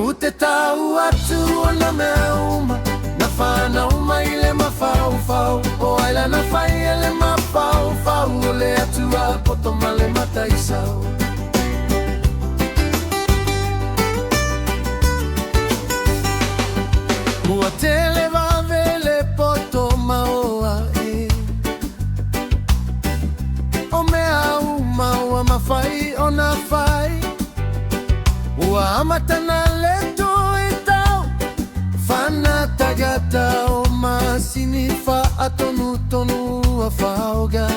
Utetau atu ona meauma nafana uma ile mafaufau oaila nafai ele mafaufau ole atua potomale mataisau Muatele vavele potomaoa o meauma ua mafai ona fai ua amatana leto etau fana tagata o masinifa atonu tonu a fauga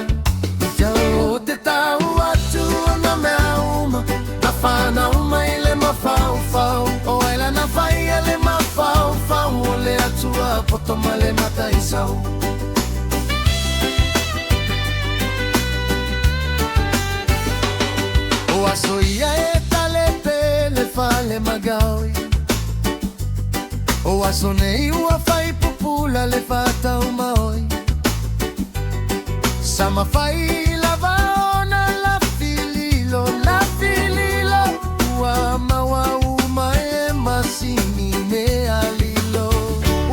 Jau te tau atu ona meauma na fana uma ile mafaufau o ela na fai ele mafaufau ole atua potomale mataisau O asoia fale magawi O asonei ua fai pupula le fata umaoi Sama fai lava ona la fililo Ua maua uma e masini me alilo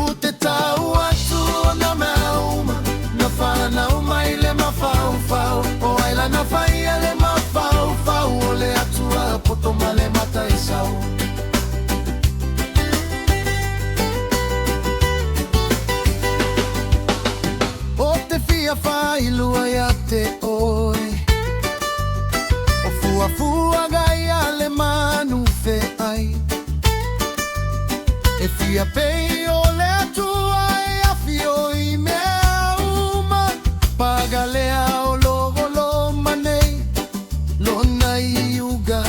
Ute tau atu ona meauma Na fana uma ile mafaufau O aila na fai ale mafaufau Ole atua potomale mataisau O te fia fai lua ia te oi O fua gai ale manu fe ai E fia pei ole atua e a fio i mea uma Pagalea o logo lo manei Lona i uga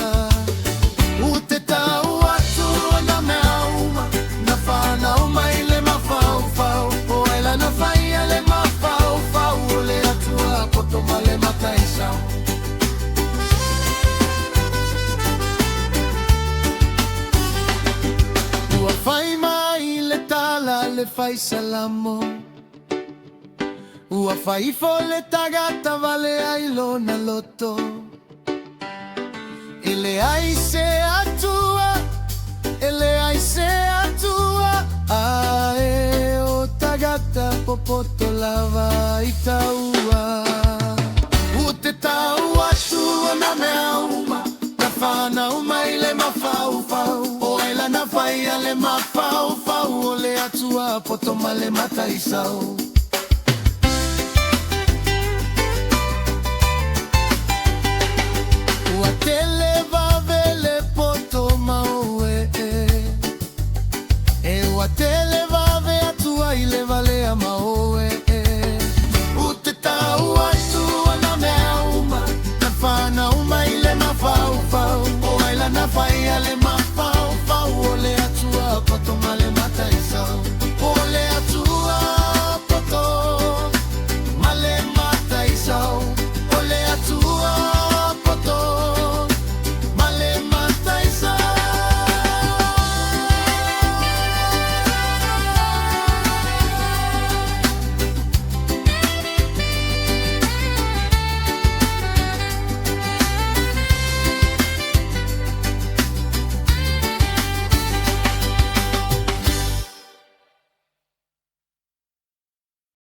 Ute tau atu ona meauma Na fana uma ile mafaufau O ela na fai ele mafaufau Ole atua potomale mataisau Ua fai mai le tala le fai salamo Ua fai fole tagata vale ai lona loto Ele ai se atua Ae o tagata popoto lava itaua Ute tau atu ona meauma Na fana uma ile mafaufau O ela na fai ale mafaufau Ole atua potomale mataisau